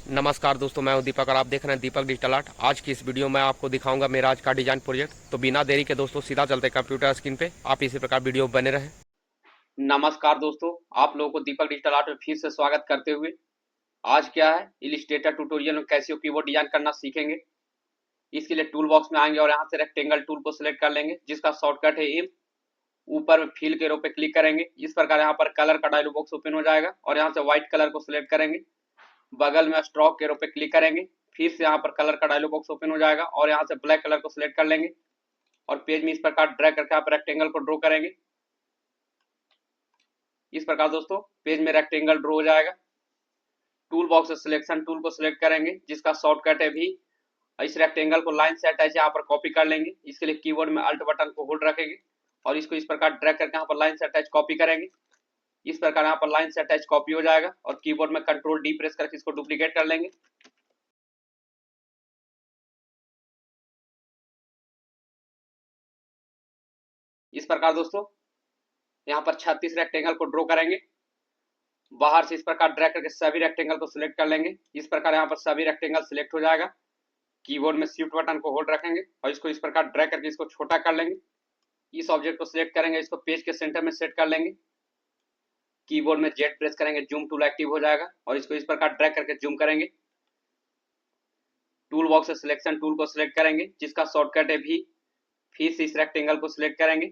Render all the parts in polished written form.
नमस्कार दोस्तों, मैं हूं दीपक और आप देख रहे हैं दीपक डिजिटल आर्ट। आज की इस वीडियो में आपको दिखाऊंगा मेरा आज का डिजाइन प्रोजेक्ट। तो बिना देरी के दोस्तों सीधा चलते कंप्यूटर स्क्रीन पे, आप इसी प्रकार वीडियो बने रहें। नमस्कार दोस्तों, आप लोगों को दीपक डिजिटल आर्ट में फिर से स्वागत करते हुए आज क्या है इलिस्ट्रेटर ट्यूटोरियल में कैसे कीबोर्ड डिजाइन करना सीखेंगे। इसके लिए टूल बॉक्स में आएंगे और यहाँ से रेक्टेंगल टूल को सिलेक्ट कर लेंगे जिसका शॉर्टकट है एम। ऊपर में फिल के रो पे क्लिक करेंगे। इस प्रकार यहाँ पर कलर का डायलॉग बॉक्स ओपन हो जाएगा और यहाँ से व्हाइट कलर को सिलेक्ट करेंगे। बगल में स्ट्रोक के रो पे क्लिक करेंगे। फिर से यहाँ पर कलर का डायलॉग बॉक्स ओपन हो जाएगा और यहाँ से ब्लैक कलर को सिलेक्ट कर लेंगे और पेज में इस प्रकार ड्रैग करके यहाँ पर रेक्टेंगल को ड्रॉ करेंगे। इस प्रकार दोस्तों पेज में रेक्टेंगल ड्रॉ हो जाएगा। टूल बॉक्स से सिलेक्शन टूल को सिलेक्ट करेंगे जिसका शॉर्टकट है भी। इस रेक्टेंगल को लाइन से अटैच यहाँ पर कॉपी कर लेंगे। इसके लिए कीबोर्ड में अल्ट बटन को होल्ड रखेंगे और इसको इस प्रकार ड्रैग करके यहाँ पर लाइन से अटैच कॉपी करेंगे। इस प्रकार यहाँ पर लाइन से अटैच कॉपी हो जाएगा और कीबोर्ड में कंट्रोल डी प्रेस करके इसको डुप्लीकेट कर लेंगे। इस प्रकार दोस्तों यहाँ पर 36 रेक्टेंगल को ड्रॉ करेंगे। बाहर से इस प्रकार ड्रैग करके सभी रेक्टेंगल को सिलेक्ट कर लेंगे। इस प्रकार यहाँ पर सभी रेक्टेंगल सिलेक्ट हो जाएगा। कीबोर्ड में शिफ्ट बटन को होल्ड रखेंगे और इसको इस प्रकार ड्रैग करके इसको छोटा कर लेंगे। इस ऑब्जेक्ट को सिलेक्ट करेंगे, इसको पेज के सेंटर में सेट कर लेंगे। कीबोर्ड में जेड प्रेस करेंगे, जूम टूल एक्टिव हो जाएगा और इसको इस प्रकार ड्रैग करके जूम करेंगे। टूल बॉक्स से सिलेक्शन टूल को सिलेक्ट करेंगे जिसका शॉर्टकट है भी। फिर से इस रेक्टेंगल को सिलेक्ट करेंगे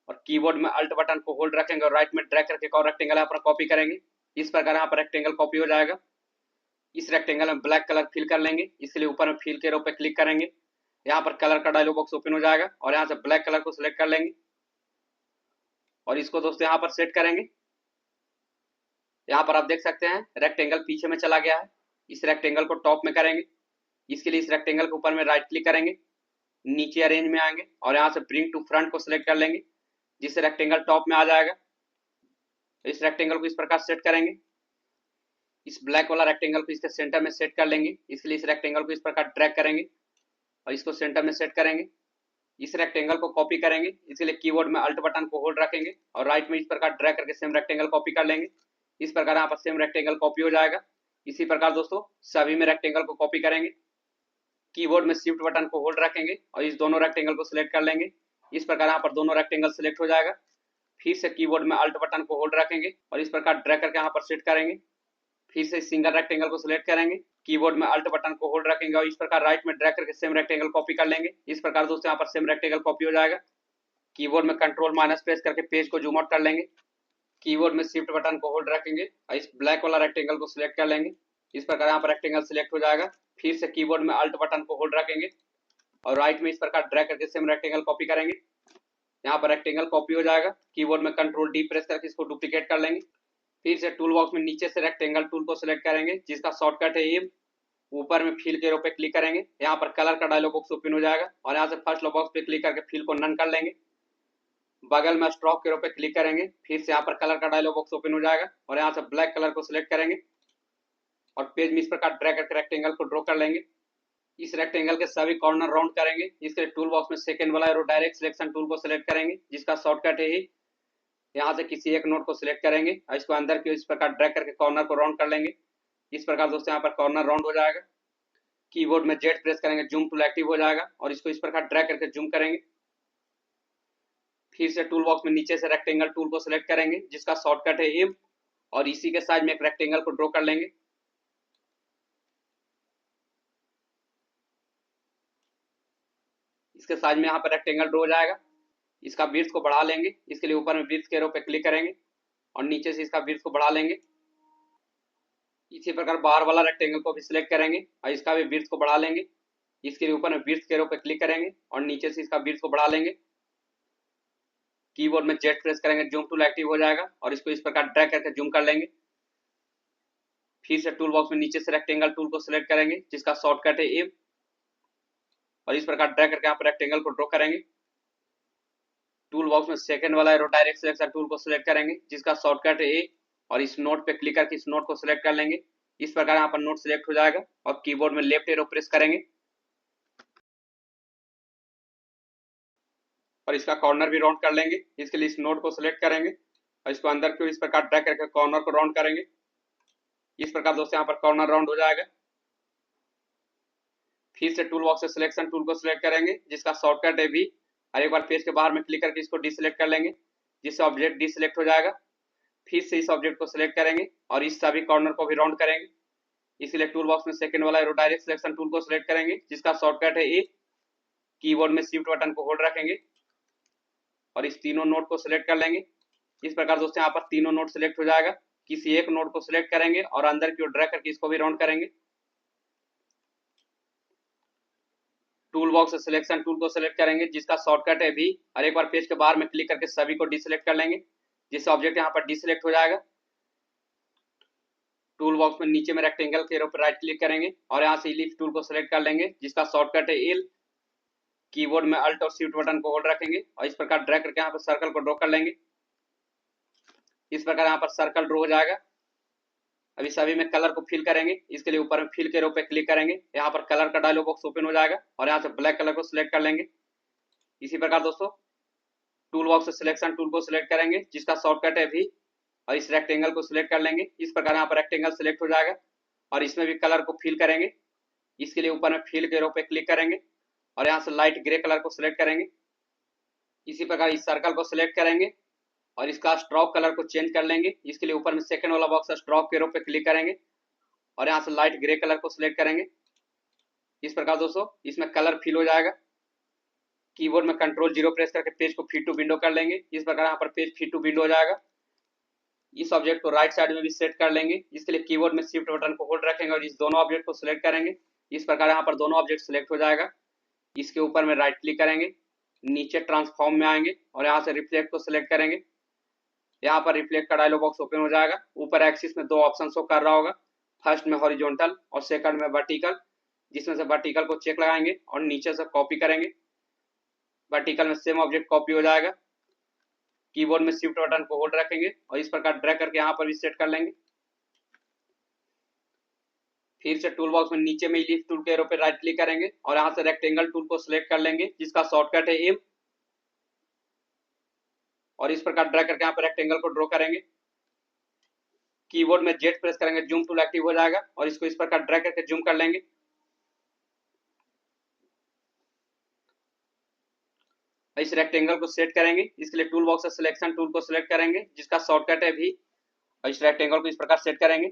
और कीबोर्ड में अल्ट बटन को होल्ड रखेंगे और राइट में ड्रैग करके एक और रेक्टेंगल यहाँ पर कॉपी करेंगे। इस प्रकार यहाँ पर रेक्टेंगल कॉपी हो जाएगा। इस रेक्टेंगल में ब्लैक कलर फिल कर लेंगे। इसके लिए ऊपर में फिल के रो पे क्लिक करेंगे। यहाँ पर कलर का डायलॉग बॉक्स ओपन हो जाएगा और यहाँ से ब्लैक कलर को सिलेक्ट कर लेंगे और इसको दोस्तों यहाँ पर सेट करेंगे। यहाँ पर आप देख सकते हैं रेक्टेंगल पीछे में चला गया है। इस रेक्टेंगल को टॉप में करेंगे। इसके लिए इस रेक्टेंगल के ऊपर में राइट क्लिक करेंगे, नीचे अरेंज में आएंगे और यहाँ से ब्रिंग टू फ्रंट को सिलेक्ट कर लेंगे जिससे रेक्टेंगल टॉप में आ जाएगा। इस रेक्टेंगल को इस प्रकार सेट करेंगे। इस ब्लैक वाला रेक्टेंगल को इसके सेंटर में सेट कर लेंगे। इसके लिए इस रेक्टेंगल को इस प्रकार ड्रैग करेंगे और इसको सेंटर में सेट करेंगे। इस रेक्टेंगल को कॉपी करेंगे। इसके लिए कीबोर्ड में अल्ट बटन को होल्ड रखेंगे और राइट में इस प्रकार ड्रैग करके सेम रेक्टेंगल कॉपी कर लेंगे। इस प्रकार यहाँ पर सेम रेक्टेंगल कॉपी हो जाएगा। इसी प्रकार दोस्तों सभी में रेक्टेंगल को कॉपी करेंगे। कीबोर्ड में शिफ्ट बटन को होल्ड रखेंगे और इस दोनों रेक्टेंगल को सिलेक्ट कर लेंगे। इस प्रकार यहाँ पर दोनों रेक्टेंगल सिलेक्ट हो जाएगा। फिर से कीबोर्ड में अल्ट बटन को होल्ड रखेंगे और इस प्रकार ड्रैग करके यहाँ पर सेट करेंगे। फिर से सिंगल रेक्टेंगल को सिलेक्ट करेंगे, कीबोर्ड में अल्ट बटन को होल्ड रखेंगे और इस प्रकार राइट में ड्रैग करके सेम रेक्टेंगल कॉपी कर लेंगे। इस प्रकार दोस्तों यहाँ पर सेम रेक्टेंगल कॉपी हो जाएगा। कीबोर्ड में कंट्रोल माइनस प्रेस करके पेज को जूम आउट कर लेंगे। कीबोर्ड में शिफ्ट बटन को होल्ड रखेंगे और इस ब्लैक वाला रेक्टेंगल को सिलेक्ट कर लेंगे। इस प्रकार यहाँ पर रेक्टेंगल सिलेक्ट हो जाएगा। फिर से कीबोर्ड में अल्ट बटन को होल्ड रखेंगे और राइट में इस प्रकार ड्रैग करके सेम रेक्टेंगल कॉपी करेंगे। यहाँ पर रेक्टेंगल कॉपी हो जाएगा। कीबोर्ड में कंट्रोल डी प्रेस करके इसको डुप्लीकेट कर लेंगे। फिर से टूल बॉक्स में नीचे से रेक्टेंगल टूल को सिलेक्ट करेंगे जिसका शॉर्टकट है एम। ऊपर में फिल के रो पे क्लिक करेंगे। यहाँ पर कलर का डायलॉग बॉक्स ओपन हो जाएगा और यहाँ से फर्स्ट बॉक्स पे क्लिक करके फिल को नन कर लेंगे। बगल में स्ट्रोक के रो पे क्लिक करेंगे। फिर से यहाँ पर कलर का डायलॉग बॉक्स ओपन हो जाएगा और यहाँ से ब्लैक कलर को सिलेक्ट करेंगे और पेज में इस प्रकार ड्रैग करके रेक्टेंगल को ड्रॉ कर लेंगे। इस रेक्टेंगल के सभी कॉर्नर राउंड करेंगे। इसके टूल बॉक्स में सेकंड वाला एरो डायरेक्ट सिलेक्शन टूल को सिलेक्ट करेंगे जिसका शॉर्टकट है यहाँ से किसी एक नोट को सिलेक्ट करेंगे और इसको अंदर की इस प्रकार ड्रैग करके कॉर्नर को राउंड कर लेंगे। इस प्रकार दोस्तों यहाँ पर कॉर्नर राउंड हो जाएगा। कीबोर्ड में जेड प्रेस करेंगे, जूम टूल एक्टिव हो जाएगा और इसको इस प्रकार ड्रैग करके जूम करेंगे। फिर से टूल बॉक्स में नीचे से रेक्टेंगल टूल को सिलेक्ट करेंगे जिसका शॉर्टकट है एम और इसी के साइड में एक रेक्टेंगल को ड्रॉ कर लेंगे। इसके साइड में यहाँ पर रेक्टेंगल ड्रॉ हो जाएगा। इसका विड्थ को बढ़ा लेंगे। इसके लिए ऊपर में विड्थ के रो पे क्लिक करेंगे और नीचे से इसका विड्थ को बढ़ा लेंगे। इसी प्रकार बाहर वाला रेक्टेंगल को भी सिलेक्ट करेंगे और इसका भी विड्थ को बढ़ा लेंगे। इसके लिए ऊपर में विड्थ के रो पे क्लिक करेंगे और नीचे से इसका विड्थ को बढ़ा लेंगे। कीबोर्ड में जेड प्रेस करेंगे, जूम टूल एक्टिव हो जाएगा और इसको इस प्रकार ड्रैग करके जूम कर लेंगे। फिर से टूल बॉक्स में नीचे से रेक्टेंगल टूल को सिलेक्ट करेंगे जिसका शॉर्टकट है एम और इस प्रकार ड्रैग करके यहाँ पर रेक्टेंगल को ड्रॉ करेंगे। टूल बॉक्स में सेकंड वाला एरो डायरेक्ट सिलेक्शन टूल को सिलेक्ट करेंगे जिसका शॉर्टकट है ए और इस नोट पे क्लिक करके इस नोट को सिलेक्ट कर लेंगे। इस प्रकार यहाँ पर नोट सिलेक्ट हो जाएगा और कीबोर्ड में लेफ्ट एरो प्रेस करेंगे और इसका कॉर्नर भी राउंड कर लेंगे। इसके लिए इस नोट को सिलेक्ट करेंगे और इसको अंदर को इस प्रकार ड्रैग करके कॉर्नर को राउंड करेंगे। इस प्रकार दोस्तों यहाँ पर कॉर्नर राउंड हो जाएगा। फिर से टूल बॉक्स से सिलेक्शन टूल को सिलेक्ट करेंगे जिसका शॉर्टकट है भी, और एक बार पेज के बाहर में क्लिक करके इसको डिसलेक्ट कर लेंगे जिससे ऑब्जेक्ट डिसलेक्ट हो जाएगा। फिर से इस ऑब्जेक्ट को सिलेक्ट करेंगे और इस सभी कॉर्नर को भी राउंड करेंगे। इसलिए टूल बॉक्स में सेकंड वाला एरो डायरेक्ट सिलेक्शन टूल को सिलेक्ट करेंगे जिसका शॉर्टकट है ए। कीबोर्ड में शिफ्ट बटन को होल्ड रखेंगे और इस तीनों नोड को सिलेक्ट कर लेंगे। इस प्रकार दोस्तों यहाँ पर तीनों नोड सिलेक्ट हो जाएगा। किसी एक नोड को सिलेक्ट करेंगे और अंदर की ओर ड्रैग करके इसको भी राउंड करेंगे। टूल बॉक्स से सिलेक्शन टूल को सिलेक्ट करेंगे जिसका शॉर्टकट है भी, और एक बार पेज के बाहर में क्लिक करके सभी को डिसलेक्ट कर लेंगे जिससे ऑब्जेक्ट यहाँ पर डिसलेक्ट हो जाएगा। टूल बॉक्स में नीचे में रेक्टेंगल के एरो पर राइट क्लिक करेंगे और यहाँ से इलिप्स टूल को सिलेक्ट कर लेंगे जिसका शॉर्टकट है एल। कीबोर्ड में अल्ट और शिफ्ट बटन को होल्ड रखेंगे और इस प्रकार ड्रैग करके यहाँ पर सर्कल को ड्रॉ कर लेंगे। इस प्रकार यहाँ पर सर्कल ड्रॉ हो जाएगा। अभी सभी में कलर को फिल करेंगे। इसके लिए ऊपर में फिल के रो पे क्लिक करेंगे, यहाँ पर कलर का डायलॉग बॉक्स ओपन हो जाएगा और यहाँ से ब्लैक कलर को सिलेक्ट कर लेंगे। इसी प्रकार दोस्तों टूल बॉक्स से सिलेक्शन टूल को सिलेक्ट करेंगे जिसका शॉर्टकट है भी, और इस रेक्टेंगल को सिलेक्ट कर लेंगे। इस प्रकार यहाँ पर रेक्टेंगल सिलेक्ट हो जाएगा और इसमें भी कलर को फिल करेंगे। इसके लिए ऊपर में फिल के रो पे क्लिक करेंगे और यहाँ से लाइट ग्रे कलर को सिलेक्ट करेंगे। इसी प्रकार इस सर्कल को सिलेक्ट करेंगे और इसका स्ट्रोक कलर को चेंज कर लेंगे। इसके लिए ऊपर में सेकंड वाला बॉक्स स्ट्रोक के रो पे क्लिक करेंगे और यहाँ से लाइट ग्रे कलर को सिलेक्ट करेंगे। इस प्रकार दोस्तों इसमें कलर फिल हो जाएगा। कीबोर्ड में कंट्रोल 0 प्रेस करके पेज को फिट टू विंडो कर लेंगे। इस प्रकार यहाँ पर पेज फिट टू विंडो हो जाएगा। इस ऑब्जेक्ट को राइट साइड में भी सेट कर लेंगे। इसके लिए कीबोर्ड में शिफ्ट बटन को होल्ड रखेंगे और इस दोनों ऑब्जेक्ट को सिलेक्ट करेंगे। इस प्रकार यहाँ पर दोनों ऑब्जेक्ट सिलेक्ट हो जाएगा। इसके ऊपर में राइट क्लिक करेंगे, नीचे ट्रांसफॉर्म में आएंगे और यहाँ से रिफ्लेक्ट को सिलेक्ट करेंगे। यहाँ पर रिफ्लेक्ट का डायलॉग बॉक्स ओपन हो जाएगा। ऊपर एक्सिस में दो ऑप्शन शो कर रहा होगा, फर्स्ट में हॉरिजॉन्टल और सेकंड में वर्टिकल, जिसमें से वर्टिकल को चेक लगाएंगे और नीचे से कॉपी करेंगे। वर्टिकल में सेम ऑब्जेक्ट कॉपी हो जाएगा। कीबोर्ड में शिफ्ट बटन को होल्ड रखेंगे और इस प्रकार ड्रैग करके यहाँ पर भी सेट कर लेंगे। फिर से टूल बॉक्स में नीचे में इलिप्स टूल के एरो पे राइट क्लिक करेंगे और यहाँ से रेक्टेंगल टूल को सिलेक्ट कर लेंगे जिसका शॉर्टकट है एम, और इस प्रकार ड्रैग करके यहाँ पर रेक्टेंगल को ड्रॉ करेंगे। कीबोर्ड में जेड प्रेस करेंगे, जूम टूल एक्टिव हो जाएगा और इसको इस प्रकार ड्रैग करके जूम कर लेंगे। इस रेक्टेंगल को सेट करेंगे। इसके लिए टूल बॉक्स से सिलेक्शन टूल को सिलेक्ट करेंगे जिसका शॉर्टकट है भी, और इस रेक्टेंगल को इस प्रकार सेट करेंगे।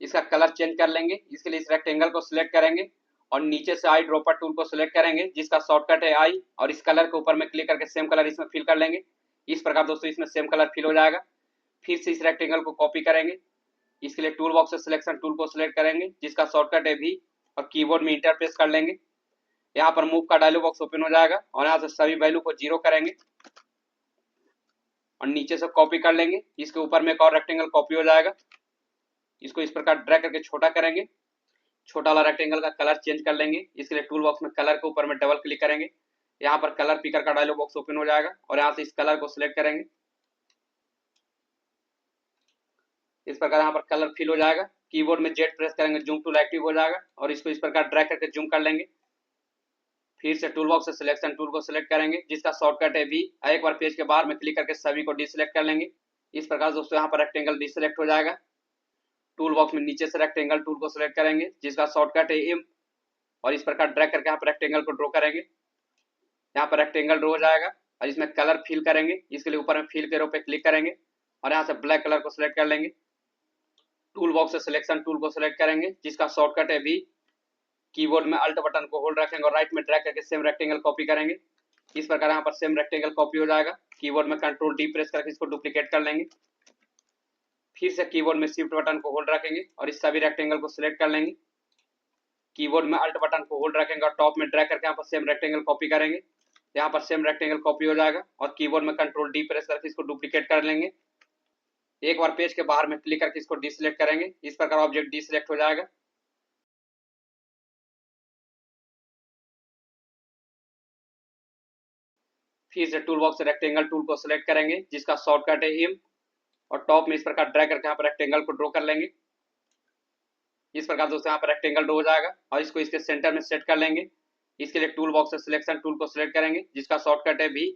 इसका कलर चेंज कर लेंगे। इसके लिए इस रेक्टेंगल को सिलेक्ट करेंगे और नीचे से आई ड्रॉपर टूल को सिलेक्ट करेंगे जिसका शॉर्टकट है आई, और इस कलर के ऊपर में क्लिक करके सेम कलर इसमें फिल कर लेंगे। इस प्रकार दोस्तों इसमें सेम कलर फिल हो जाएगा। फिर से इस रेक्टेंगल को कॉपी करेंगे। इसके लिए टूल बॉक्स से सिलेक्शन टूल को सिलेक्ट करेंगे जिसका शॉर्टकट है भी, और कीबोर्ड में इंटर प्रेस कर लेंगे। यहाँ पर मूव का डायलॉग बॉक्स ओपन हो जाएगा और यहाँ से सभी वैल्यू को 0 करेंगे और नीचे से कॉपी कर लेंगे। इसके ऊपर में एक और रेक्टेंगल कॉपी हो जाएगा। इसको इस प्रकार ड्रैग करके छोटा करेंगे। छोटा वाला रेक्टेंगल का कलर चेंज कर लेंगे। इसके लिए टूल बॉक्स में कलर के ऊपर में डबल क्लिक करेंगे। यहाँ पर कलर पिकर का डायलॉग बॉक्स ओपन हो जाएगा और यहाँ से इस कलर को सिलेक्ट करेंगे। इस प्रकार यहाँ पर कलर फिल हो जाएगा। कीबोर्ड में जेड प्रेस करेंगे, जूम टूल एक्टिव हो जाएगा और इसको इस प्रकार ड्रैग करके जूम कर लेंगे। फिर से टूल बॉक्स से सिलेक्शन टूल को सिलेक्ट करेंगे जिसका शॉर्टकट है भी, एक बार पेज के बाहर में क्लिक करके सभी को डिसलेक्ट कर लेंगे। इस प्रकार दोस्तों यहाँ पर रेक्टेंगल डिसलेक्ट हो जाएगा। टूल बॉक्स में नीचे से रेक्टेंगल टूल को सिलेक्ट करेंगे जिसका शॉर्टकट है एम, और इस प्रकार ड्रैग करके यहाँ पर रेक्टेंगल को ड्रॉ करेंगे। यहाँ पर रेक्टेंगल ड्रॉ हो जाएगा और इसमें कलर फिल करेंगे। इसके लिए ऊपर में फिल के रो पे क्लिक करेंगे और यहाँ से ब्लैक कलर को सिलेक्ट कर लेंगे। टूल बॉक्स से सिलेक्शन टूल को सिलेक्ट करेंगे जिसका शॉर्टकट है भी। कीबोर्ड में अल्ट बटन को होल्ड रखेंगे और राइट में ड्रैग करके सेम रेक्टेंगल कॉपी करेंगे। इस प्रकार यहाँ पर सेम रेक्टेंगल कॉपी हो जाएगा। कीबोर्ड में कंट्रोल डी प्रेस करके इसको डुप्लीकेट कर लेंगे। फिर से कीबोर्ड में शिफ्ट बटन को होल्ड रखेंगे और इस सभी रेक्टेंगल को सिलेक्ट कर लेंगे। कीबोर्ड में अल्ट बटन को होल्ड रखेंगे और टॉप में ड्रैग करके यहाँ पर सेम रेक्टेंगल कॉपी करेंगे। यहाँ पर सेम रेक्टेंगल कॉपी हो जाएगा और कीबोर्ड में कंट्रोल डी प्रेस करके इसको डुप्लीकेट कर लेंगे। एक बार पेज के बाहर में क्लिक करके इसको डिसलेक्ट करेंगे। इस प्रकार ऑब्जेक्ट डिसलेक्ट हो जाएगा। फिर से टूल बॉक्स से रेक्टेंगल टूल को सिलेक्ट करेंगे जिसका शॉर्टकट है एम, और टॉप में इस प्रकार ड्रैग करके यहाँ पर रेक्टेंगल को ड्रॉ कर लेंगे। इस प्रकार दोस्तों यहाँ पर रेक्टेंगल ड्रॉ हो जाएगा और इसको इसके सेंटर में सेट कर लेंगे। इसके लिए टूल बॉक्स से सिलेक्शन टूल को सिलेक्ट करेंगे जिसका शॉर्टकट है भी।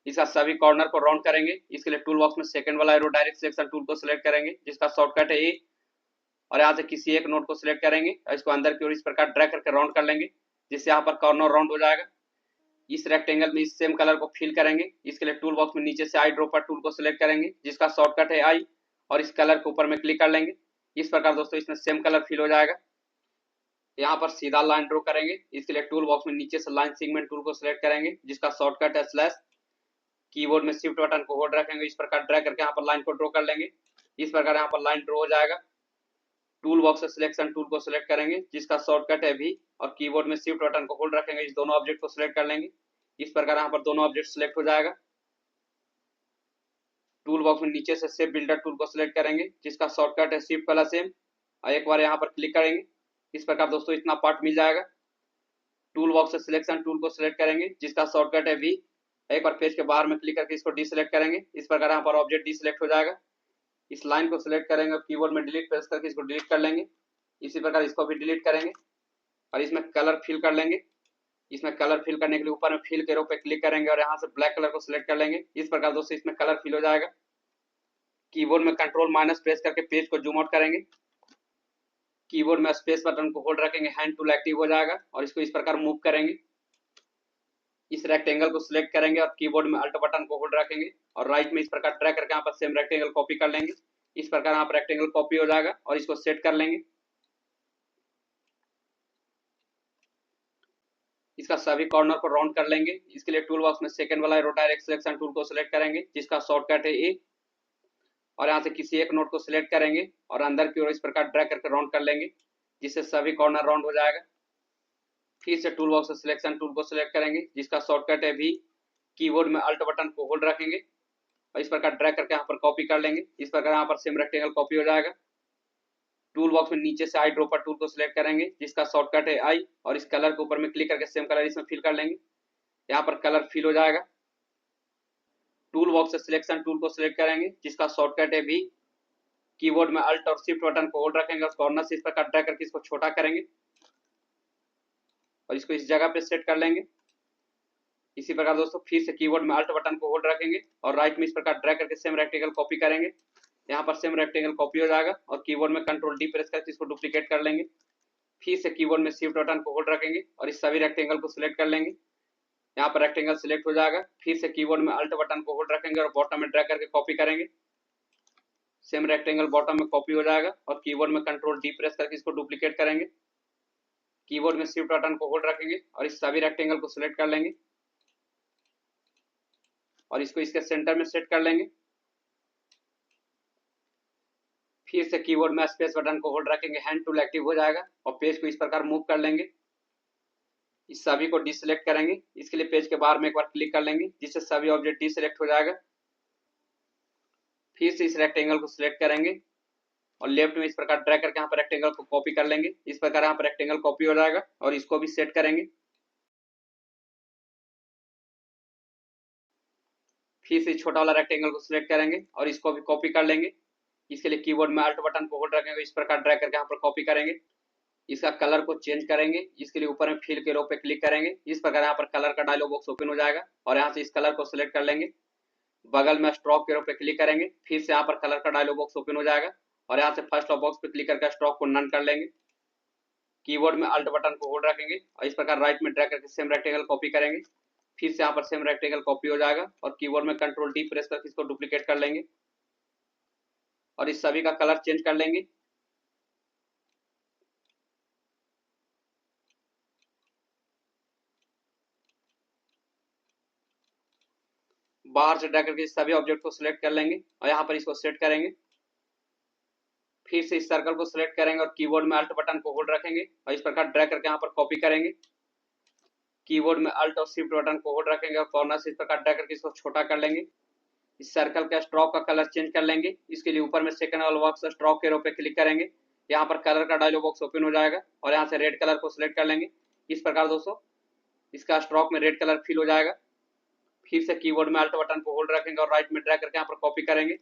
इसका सभी कॉर्नर को राउंड करेंगे। इसके लिए टूल बॉक्स में सेकंड वाला एरो डायरेक्ट सिलेक्शन टूल को सिलेक्ट करेंगे, जिसका शॉर्टकट है ए, और यहाँ से किसी एक नोड को सिलेक्ट करेंगे और इसको अंदर की ओर इस प्रकार ड्रैग करके राउंड कर लेंगे, जिससे यहाँ पर कॉर्नर राउंड हो जाएगा। इस रेक्टेंगल में इस सेम कलर को फिल करेंगे। इसके लिए टूल बॉक्स में नीचे से आई ड्रॉपर टूल को सिलेक्ट करेंगे, जिसका शॉर्टकट है आई, और इस कलर के ऊपर में क्लिक कर लेंगे। इस प्रकार दोस्तों इसमें सेम कलर फिल हो जाएगा। यहाँ पर सीधा लाइन ड्रॉ करेंगे। इसके लिए टूल बॉक्स में नीचे से लाइन सेगमेंट टूल को सिलेक्ट करेंगे, जिसका शॉर्टकट है स्लैश। कीबोर्ड में शिफ्ट बटन को होल्ड रखेंगे, इस प्रकार ड्रैग करके यहाँ पर लाइन को ड्रॉ कर लेंगे। इस प्रकार यहाँ पर लाइन ड्रॉ हो जाएगा। टूल बॉक्स से सिलेक्शन टूल को सिलेक्ट करेंगे, जिसका शॉर्टकट है वी, और कीबोर्ड में शिफ्ट बटन को होल्ड रखेंगे, इस दोनों ऑब्जेक्ट को सिलेक्ट कर लेंगे। इस प्रकार यहाँ पर दोनों ऑब्जेक्ट सिलेक्ट हो जाएगा। टूल बॉक्स में नीचे से शेप बिल्डर टूल को सिलेक्ट करेंगे, जिसका शॉर्टकट है शिफ्ट प्लस एम, और एक बार यहाँ पर क्लिक करेंगे। इस प्रकार दोस्तों इतना पार्ट मिल जाएगा। टूल बॉक्स से सिलेक्शन टूल को सिलेक्ट करेंगे, जिसका शॉर्टकट है वी, एक बार पेज के बाहर में क्लिक करके इसको डीसिलेक्ट करेंगे। इस प्रकार यहाँ पर ऑब्जेक्ट डीसिलेक्ट हो जाएगा। इस लाइन को सिलेक्ट करेंगे और कीबोर्ड में डिलीट प्रेस करके इसको डिलीट कर लेंगे। इसी प्रकार इसको भी डिलीट करेंगे और इसमें कलर फिल कर लेंगे। इसमें कलर फिल करने के लिए ऊपर में फिल के रो पे क्लिक करेंगे और यहाँ से ब्लैक कलर को सिलेक्ट कर लेंगे। इस प्रकार दोस्तों इसमें कलर फिल हो जाएगा। कीबोर्ड में कंट्रोल माइनस प्रेस करके पेज को जूम आउट करेंगे। कीबोर्ड में स्पेस बटन को होल्ड रखेंगे, हैंड टूल एक्टिव हो जाएगा और इसको इस प्रकार मूव करेंगे। इस रेक्टेंगल को सिलेक्ट करेंगे और कीबोर्ड में अल्ट बटन को होल्ड रखेंगे और राइट में इस प्रकार ड्रैग करके यहाँ पर सेम रेक्टेंगल कॉपी कर लेंगे। इस प्रकार यहाँ पर रेक्टेंगल कॉपी हो जाएगा और इसको सेट कर लेंगे। इसका सभी कॉर्नर को राउंड कर लेंगे। इसके लिए टूल बॉक्स में सेकंड वाला एरो डायरेक्ट सिलेक्शन टूल को सिलेक्ट करेंगे, जिसका शॉर्टकट है ए, और यहाँ से किसी एक नोड को सिलेक्ट करेंगे और अंदर की ओर इस प्रकार ड्रैग करके राउंड कर लेंगे, जिससे सभी कॉर्नर राउंड हो जाएगा। फिर से टूल बॉक्स से सिलेक्शन टूल को सिलेक्ट करेंगे, जिसका शॉर्टकट है भी। कीबोर्ड में अल्ट बटन को होल्ड रखेंगे और इस प्रकार ड्रैग करके यहाँ पर कॉपी कर लेंगे। इस प्रकार यहाँ पर सेम रेक्टेंगल कॉपी हो जाएगा। टूल बॉक्स में नीचे से आई ड्रॉपर टूल को सिलेक्ट करेंगे, जिसका शॉर्टकट है आई, और इस कलर के ऊपर में क्लिक करके सेम कलर इसमें फिल कर लेंगे। यहाँ पर कलर फिल हो जाएगा। टूल बॉक्स से सिलेक्शन टूल को सिलेक्ट करेंगे, जिसका शॉर्टकट है भी। कीबोर्ड में अल्ट और शिफ्ट बटन को होल्ड रखेंगे और कॉर्नर से इस प्रकार ड्रैग करके इसको छोटा करेंगे और इसको इस जगह पे सेट कर लेंगे। इसी प्रकार दोस्तों फिर से कीबोर्ड में अल्ट बटन को होल्ड रखेंगे और राइट में इस प्रकार ड्रैग करके सेम रेक्टेंगल कॉपी करेंगे। यहाँ पर सेम रेक्टेंगल कॉपी हो जाएगा और कीबोर्ड में कंट्रोल डी प्रेस करके इसको डुप्लीकेट कर लेंगे। फिर से कीबोर्ड में शिफ्ट बटन को होल्ड रखेंगे और इस सभी रेक्टेंगल को सिलेक्ट कर लेंगे। यहाँ पर रेक्टेंगल सिलेक्ट हो जाएगा। फिर से कीबोर्ड में अल्ट बटन को होल्ड रखेंगे और बॉटम में ड्रैग करके कॉपी करेंगे। सेम रेक्टेंगल बॉटम में कॉपी हो जाएगा और कीबोर्ड में कंट्रोल डी प्रेस करके इसको डुप्लीकेट करेंगे। कीबोर्ड में शिफ्ट बटन को होल्ड रखेंगे और इस सभी रेक्टेंगल को सिलेक्ट कर लेंगे और इसको इसके सेंटर में सेट कर लेंगे। फिर से कीबोर्ड में स्पेस बटन को होल्ड रखेंगे, हैंड टूल एक्टिव हो जाएगा और पेज को इस प्रकार मूव कर लेंगे। इस सभी को डिसलेक्ट करेंगे। इसके लिए पेज के बाहर में एक बार क्लिक कर लेंगे, जिससे सभी ऑब्जेक्ट डिसलेक्ट हो जाएगा। फिर से इस रेक्टेंगल को सिलेक्ट करेंगे और लेफ्ट में इस प्रकार ड्रैग करके यहाँ पर रेक्टेंगल को कॉपी कर लेंगे। इस प्रकार यहाँ पर रेक्टेंगल कॉपी हो जाएगा और इसको भी सेट करेंगे। फिर से छोटा वाला रेक्टेंगल को सिलेक्ट करेंगे और इसको भी कॉपी कर लेंगे। इसके लिए कीबोर्ड में अल्ट बटन को होल्ड रखेंगे, इस प्रकार ड्रैग करके यहाँ पर कॉपी करेंगे। इसका कलर को चेंज करेंगे। इसके लिए ऊपर में फिल के रो पे क्लिक करेंगे। इस प्रकार यहाँ पर कलर का डायलॉग बॉक्स ओपन हो जाएगा और यहाँ से इस कलर को सिलेक्ट कर लेंगे। बगल में स्ट्रोक के रो पे क्लिक करेंगे। फिर से यहाँ पर कलर का डायलॉग बॉक्स ओपन हो जाएगा और यहाँ से फर्स्ट बॉक्स पे क्लिक करके स्ट्रोक को नन कर लेंगे। कीबोर्ड में अल्ट बटन को होल्ड रखेंगे और इस प्रकार राइट में ड्रैग करके सेम रेक्टेंगल कॉपी करेंगे। फिर से यहाँ पर सेम रेक्टेंगल कॉपी हो जाएगा और कीबोर्ड में कंट्रोल डी प्रेस करके इसको डुप्लीकेट कर लेंगे और इस सभी का कलर चेंज कर लेंगे। बाहर से ड्रैग करके सभी ऑब्जेक्ट को सिलेक्ट कर लेंगे और यहाँ पर इसको सेट करेंगे। फिर से इस सर्कल को सिलेक्ट करेंगे और कीबोर्ड में अल्ट बटन को होल्ड रखेंगे और इस प्रकार ड्रैग करके यहाँ पर कॉपी करेंगे। कीबोर्ड में अल्ट और शिफ्ट बटन को होल्ड रखेंगे और कॉर्नर से इस प्रकार ड्रैग करके इसको छोटा कर लेंगे। इस सर्कल का स्ट्रोक का कलर चेंज कर लेंगे। इसके लिए ऊपर में सेकंड वाला बॉक्स स्ट्रोक के रो पे क्लिक करेंगे। यहाँ पर कलर का डायलॉग बॉक्स ओपन हो जाएगा और यहाँ से रेड कलर को सिलेक्ट कर लेंगे। इस प्रकार दोस्तों इसका स्ट्रोक में रेड कलर फिल हो जाएगा। फिर से कीबोर्ड में अल्ट बटन को होल्ड रखेंगे और राइट में ड्रैग करके यहाँ पर कॉपी करेंगे।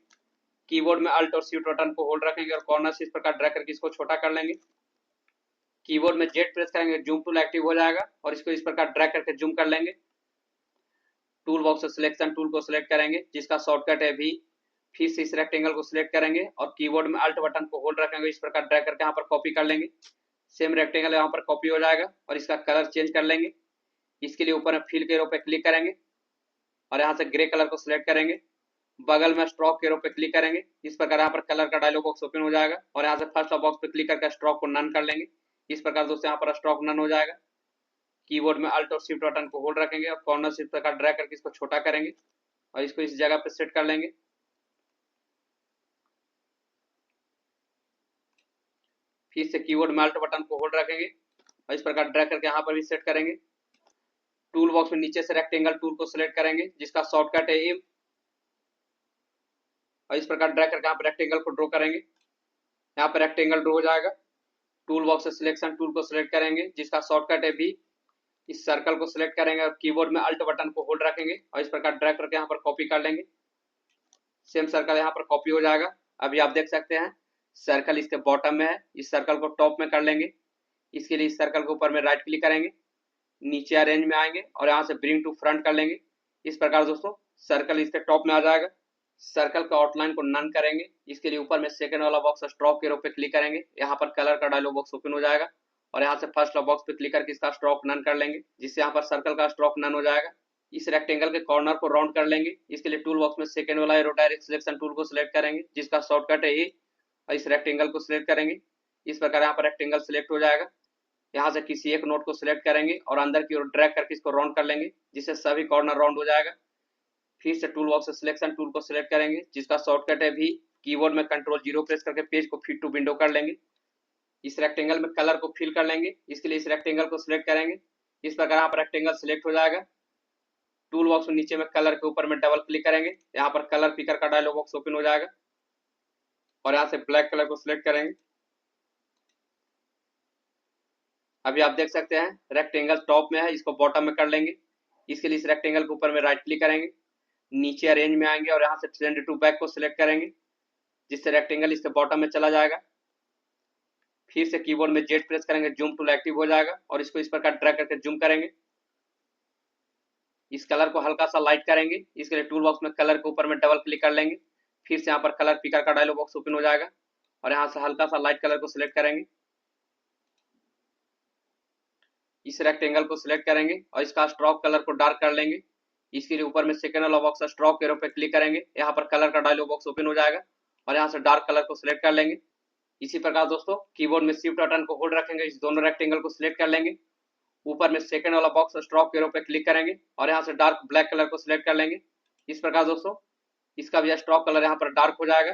कीबोर्ड में अल्ट और शिफ्ट बटन को होल्ड रखेंगे और कॉर्नर से इस प्रकार ड्रैग करके इसको छोटा कर लेंगे। कीबोर्ड में जेड प्रेस करेंगे, जूम टूल एक्टिव हो जाएगा और इसको इस प्रकार ड्रैग करके जूम कर लेंगे। टूल बॉक्स से सिलेक्शन टूल को सिलेक्ट करेंगे जिसका शॉर्टकट है वी। फिर से इस रेक्टेंगल को सिलेक्ट करेंगे और कीबोर्ड में अल्ट बटन को होल्ड रखेंगे, इस प्रकार ड्रैग करके यहाँ पर कॉपी कर लेंगे। सेम रेक्टेंगल यहाँ पर कॉपी हो जाएगा और इसका कलर चेंज कर लेंगे। इसके लिए ऊपर में फिल के रो पे क्लिक करेंगे और यहाँ से ग्रे कलर को सिलेक्ट करेंगे। बगल में स्ट्रोक के रो पे क्लिक करेंगे, इस प्रकार यहाँ पर कलर का डायलॉग बॉक्स ओपन हो जाएगा और यहाँ से फर्स्ट बॉक्स पे क्लिक करके स्ट्रोक को नन कर लेंगे। इस प्रकार दोस्तों यहाँ पर स्ट्रोक नन हो जाएगा। कीबोर्ड में अल्ट और शिफ्ट बटन को होल्ड रखेंगे और कॉर्नर से इस प्रकार ड्रैग करके इसको छोटा करेंगे और इसको इस जगह पे सेट कर लेंगे। फिर से कीबोर्ड में अल्ट बटन को होल्ड रखेंगे और इस प्रकार ड्रैग करके यहाँ पर भी सेट करेंगे। टूल बॉक्स में नीचे से रेक्टेंगल टूल को सिलेक्ट करेंगे जिसका शॉर्टकट है एम और इस प्रकार ड्रैग करके यहाँ पर रेक्टेंगल को ड्रॉ करेंगे। यहाँ पर रेक्टेंगल ड्रॉ हो जाएगा। टूल बॉक्स से सिलेक्शन टूल को सिलेक्ट करेंगे जिसका शॉर्टकट है बी। इस सर्कल को सिलेक्ट करेंगे और कीबोर्ड में अल्ट बटन को होल्ड रखेंगे और इस प्रकार ड्रैग करके यहाँ पर कॉपी कर लेंगे। सेम सर्कल यहाँ पर कॉपी हो जाएगा। अभी आप देख सकते हैं सर्कल इसके बॉटम में है, इस सर्कल को टॉप में कर लेंगे। इसके लिए इस सर्कल के ऊपर में राइट क्लिक करेंगे, नीचे अरेंज में आएंगे और यहाँ से ब्रिंग टू फ्रंट कर लेंगे। इस प्रकार दोस्तों सर्कल इसके टॉप में आ जाएगा। सर्कल का आउटलाइन को नन करेंगे। इसके लिए ऊपर में सेकंड वाला बॉक्स स्ट्रोक के रो पे क्लिक करेंगे, यहाँ पर कलर का डायलॉग बॉक्स ओपन हो जाएगा और यहाँ से फर्स्ट बॉक्स पे क्लिक करके इसका स्ट्रोक नन कर लेंगे जिससे यहाँ पर सर्कल का स्ट्रोक नन हो जाएगा। इस रेक्टेंगल के कॉर्नर को राउंड कर लेंगे। इसके लिए टूल बॉक्स में सेकंड वाला एरो डायरेक्ट सिलेक्शन टूल को सिलेक्ट करेंगे जिसका शॉर्टकट है ए और इस रेक्टेंगल को सिलेक्ट करेंगे। इस प्रकार यहाँ पर रेक्टेंगल सिलेक्ट हो जाएगा। यहाँ से किसी एक नोट को सिलेक्ट करेंगे और अंदर की ओर ड्रैग करके इसको राउंड कर लेंगे जिससे सभी कॉर्नर राउंड हो जाएगा। फिर से टूल बॉक्स से सिलेक्शन टूल को सिलेक्ट करेंगे जिसका शॉर्टकट है भी। कीबोर्ड में कंट्रोल 0 प्रेस करके पेज को फिट टू विंडो कर लेंगे। इस रेक्टेंगल में कलर को फिल कर लेंगे। इसके लिए इस रेक्टेंगल को सिलेक्ट करेंगे। इस प्रकार यहाँ पर रेक्टेंगल सिलेक्ट हो जाएगा। टूल बॉक्स में नीचे में कलर के ऊपर में डबल क्लिक करेंगे, यहाँ पर कलर पिकर का डायलॉग बॉक्स ओपन हो जाएगा और यहाँ से ब्लैक कलर को सिलेक्ट करेंगे। अभी आप देख सकते हैं रेक्टेंगल टॉप में है, इसको बॉटम में कर लेंगे। इसके लिए इस रेक्टेंगल के ऊपर में राइट क्लिक करेंगे, नीचे अरेंज में आएंगे और यहाँ से सेंड टू बैक को सिलेक्ट करेंगे जिससे रेक्टेंगल इसके बॉटम में चला जाएगा। फिर से कीबोर्ड में जेड प्रेस करेंगे, जूम टूल एक्टिव हो जाएगा और इसको इस प्रकार ड्रैग करके जूम करेंगे। इस कलर को हल्का सा लाइट करेंगे। इसके लिए टूल बॉक्स में कलर के ऊपर में डबल क्लिक कर लेंगे। फिर से यहाँ पर कलर पिकर का डायलॉग बॉक्स ओपन हो जाएगा और यहाँ से हल्का सा लाइट कलर को सिलेक्ट करेंगे। इस रेक्टेंगल को सिलेक्ट करेंगे और इसका स्ट्रोक कलर को डार्क कर लेंगे। इसके लिए ऊपर में सेकंड वाला बॉक्स स्ट्रोक एरो पे क्लिक करेंगे, यहाँ पर कलर का डायलॉग बॉक्स ओपन हो जाएगा और यहाँ से डार्क कलर को सिलेक्ट कर लेंगे। इसी प्रकार दोस्तों कीबोर्ड में शिफ्ट बटन को होल्ड रखेंगे, इस दोनों रेक्टेंगल को सिलेक्ट कर लेंगे। ऊपर में सेकंड वाला बॉक्स स्ट्रोक एरो पे क्लिक करेंगे और यहाँ से डार्क ब्लैक कलर को सिलेक्ट कर लेंगे। इस प्रकार दोस्तों इसका भी स्ट्रोक कलर यहाँ पर डार्क हो जाएगा।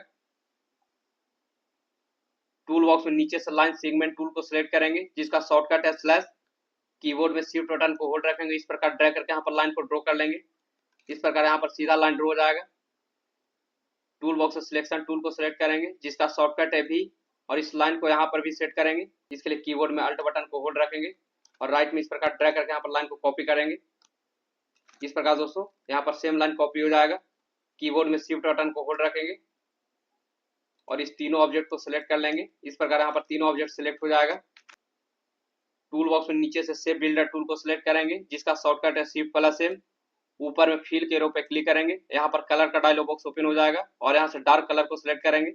टूल बॉक्स में नीचे से लाइन सेगमेंट टूल को सिलेक्ट करेंगे जिसका शॉर्टकट है स्लैश। कीबोर्ड में शिफ्ट बटन को होल्ड रखेंगे, इस प्रकार ड्रैग करके यहाँ पर लाइन को ड्रॉ कर लेंगे। इस प्रकार यहाँ पर सीधा लाइन ड्रॉ हो जाएगा। टूल बॉक्स से सिलेक्शन टूल को सिलेक्ट करेंगे जिसका शॉर्टकट है भी और इस लाइन को यहाँ पर भी सेट करेंगे। इसके लिए कीबोर्ड में अल्ट बटन को होल्ड रखेंगे और राइट में इस प्रकार ड्रैग करके यहाँ पर लाइन को कॉपी करेंगे। इस प्रकार दोस्तों यहाँ पर सेम लाइन कॉपी हो जाएगा। कीबोर्ड में शिफ्ट बटन को होल्ड रखेंगे और इस तीनों ऑब्जेक्ट को सिलेक्ट कर लेंगे। इस प्रकार यहाँ पर तीनों ऑब्जेक्ट सिलेक्ट हो जाएगा। टूल बॉक्स में नीचे से शेप बिल्डर टूल को सिलेक्ट करेंगे जिसका शॉर्टकट है शिफ्ट प्लस एम। ऊपर में फिल के रो पे क्लिक करेंगे, यहाँ पर कलर का डायलॉग बॉक्स ओपन हो जाएगा और यहाँ से डार्क कलर को सिलेक्ट करेंगे।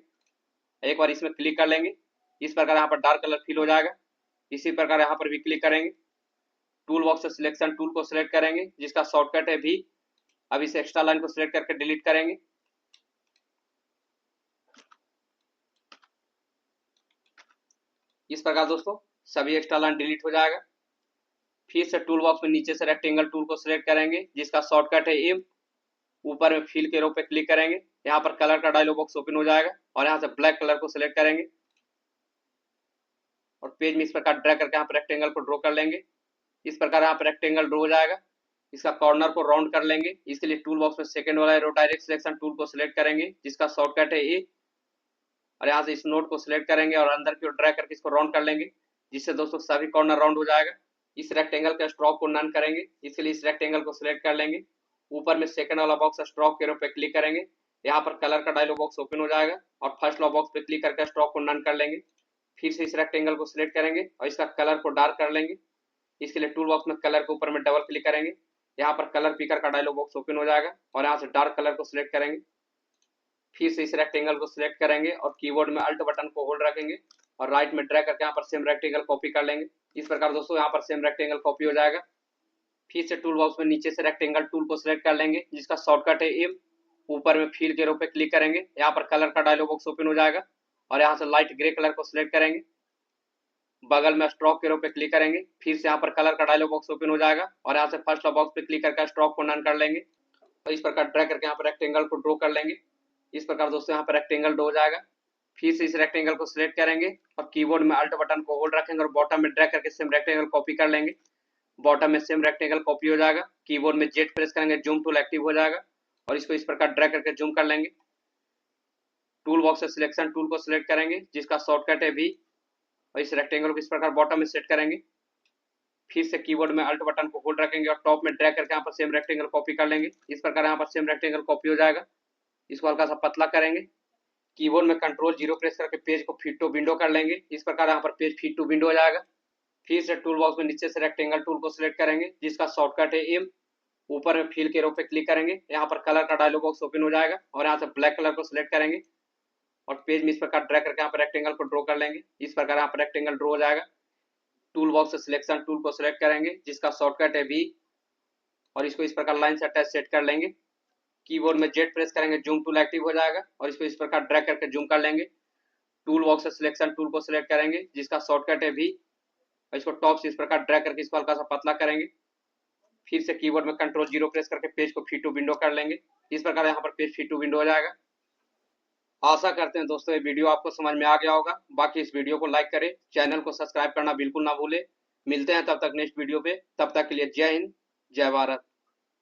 एक बार इसमें क्लिक कर लेंगे, इस प्रकार यहाँ पर डार्क कलर फिल हो जाएगा। इसी प्रकार यहाँ पर भी क्लिक करेंगे। टूल बॉक्स से सिलेक्शन टूल को सिलेक्ट करेंगे जिसका शॉर्टकट है भी। अब इस एक्स्ट्रा लाइन को सिलेक्ट करके डिलीट करेंगे। इस प्रकार दोस्तों सभी एक्स्ट्रा लाइन डिलीट हो जाएगा। फिर से टूल बॉक्स में नीचे से रेक्टेंगल टूल को सिलेक्ट करेंगे जिसका शॉर्टकट है एम। ऊपर में फिल के रो पे क्लिक करेंगे, यहाँ पर कलर का डायलॉग बॉक्स ओपन हो जाएगा और यहाँ से ब्लैक कलर को सिलेक्ट करेंगे और पेज में इस प्रकार ड्रैग करके यहाँ पर रेक्टेंगल को ड्रॉ कर लेंगे। इस प्रकार यहाँ पर रेक्टेंगल ड्रॉ हो जाएगा। इसका कॉर्नर को राउंड कर लेंगे। इसके लिए टूल बॉक्स में सेकंड वाला एरो डायरेक्ट सिलेक्शन टूल को सिलेक्ट करेंगे जिसका शॉर्टकट है ए और यहाँ से इस नोट को सिलेक्ट करेंगे और अंदर की ओर ड्रैग करके इसको राउंड कर लेंगे जिससे दोस्तों सभी कॉर्नर राउंड हो जाएगा। इस रेक्टेंगल के स्ट्रोक को नन करेंगे। इसके लिए इस रेक्टेंगल को सिलेक्ट कर लेंगे। ऊपर में सेकंड वाला बॉक्स स्ट्रोक के रो पे क्लिक करेंगे, यहाँ पर कलर का डायलॉग बॉक्स ओपन हो जाएगा और फर्स्ट वाला बॉक्स पे क्लिक करके स्ट्रोक को नन कर लेंगे। फिर से इस रेक्टेंगल को सिलेक्ट करेंगे और इसका कलर को डार्क कर लेंगे। इसके लिए टूल बॉक्स में कलर के ऊपर में डबल क्लिक करेंगे, यहाँ पर कलर पिकर का डायलॉग बॉक्स ओपन हो जाएगा और यहाँ से डार्क कलर को सिलेक्ट करेंगे। फिर से इस रेक्टेंगल को सिलेक्ट करेंगे और कीबोर्ड में अल्ट बटन को होल्ड रखेंगे और राइट में ड्रैग करके यहाँ पर सेम रेक्टेंगल कॉपी कर लेंगे। इस प्रकार दोस्तों यहाँ पर सेम रेक्टेंगल कॉपी हो जाएगा। फिर से टूल बॉक्स में नीचे से रेक्टेंगल टूल को सिलेक्ट कर लेंगे जिसका शॉर्टकट है एम। ऊपर में फिल के रो पे क्लिक करेंगे, यहाँ पर कलर का डायलॉग बॉक्स ओपन हो जाएगा और यहाँ से लाइट ग्रे कलर को सिलेक्ट करेंगे। बगल में स्ट्रोक के रो पे क्लिक करेंगे, फिर से यहाँ पर कलर का डायलॉग बॉक्स ओपन हो जाएगा और यहाँ से फर्स्ट बॉक्स पे क्लिक करके स्ट्रोक को नन कर लेंगे और इस प्रकार ड्रैग करके यहाँ पर रेक्टेंगल को ड्रॉ कर लेंगे। इस प्रकार दोस्तों यहाँ पर रेक्टेंगल ड्रॉ हो जाएगा। फिर से इस रेक्टेंगल को सिलेक्ट करेंगे और कीबोर्ड में अल्ट बटन को होल्ड रखेंगे और बॉटम में ड्रैग करके सेम रेक्टेंगल कॉपी कर लेंगे। बॉटम में सेम रेक्टेंगल कॉपी हो जाएगा। कीबोर्ड में जेड प्रेस करेंगे, जूम टूल एक्टिव हो जाएगा और इसको इस प्रकार ड्रैग करके जूम कर लेंगे। टूल बॉक्स से सिलेक्शन टूल को सिलेक्ट करेंगे जिसका शॉर्टकट है वी और इस रेक्टेंगल को इस प्रकार बॉटम में सेट करेंगे। फिर से कीबोर्ड में अल्ट बटन को होल्ड रखेंगे और टॉप में ड्रैग करके यहाँ पर सेम रेक्टेंगल कॉपी कर लेंगे। इस प्रकार यहाँ पर सेम रेक्टेंगल कॉपी हो जाएगा। इसको हल्का सा पतला करेंगे। कीबोर्ड में कंट्रोल जीरो प्रेस करके पेज को फिट टू विंडो कर लेंगे। इस प्रकार यहाँ पर पेज फिट टू विंडो हो जाएगा। फिर से टूल बॉक्स में नीचे से रेक्टेंगल टूल को सिलेक्ट करेंगे जिसका शॉर्टकट है एम। ऊपर में फिल के रो पे क्लिक करेंगे, यहाँ पर कलर का डायलॉग बॉक्स ओपन हो जाएगा और यहाँ से ब्लैक कलर को सिलेक्ट करेंगे और पेज में इस प्रकार ड्रैग करके यहाँ पर रेक्टेंगल को ड्रॉ कर लेंगे। इस प्रकार यहाँ पर रेक्टेंगल ड्रॉ हो जाएगा। टूल बॉक्स से सिलेक्शन टूल को सिलेक्ट करेंगे जिसका शॉर्टकट है वी और इसको इस प्रकार लाइन से अटैच सेट कर लेंगे। कीबोर्ड में जेड प्रेस करेंगे, जूम टूल एक्टिव हो जाएगा और इसको इस प्रकार ड्रैग करके जूम कर लेंगे। टूल बॉक्स से सिलेक्शन टूल को सिलेक्ट करेंगे जिसका शॉर्टकट है वी और इसको टॉप से इस प्रकार ड्रैग करके इसको हल्का सा पतला करेंगे। फिर से कीबोर्ड में कंट्रोल जीरो प्रेस करके पेज को फिट टू विंडो कर लेंगे। इस प्रकार यहाँ पर पेज फिट टू विंडो हो जाएगा। आशा करते हैं दोस्तों ये वीडियो आपको समझ में आ गया होगा। बाकी इस वीडियो को लाइक करें, चैनल को सब्सक्राइब करना बिल्कुल ना भूले। मिलते हैं तब तक नेक्स्ट वीडियो पे। तब तक के लिए जय हिंद, जय भारत।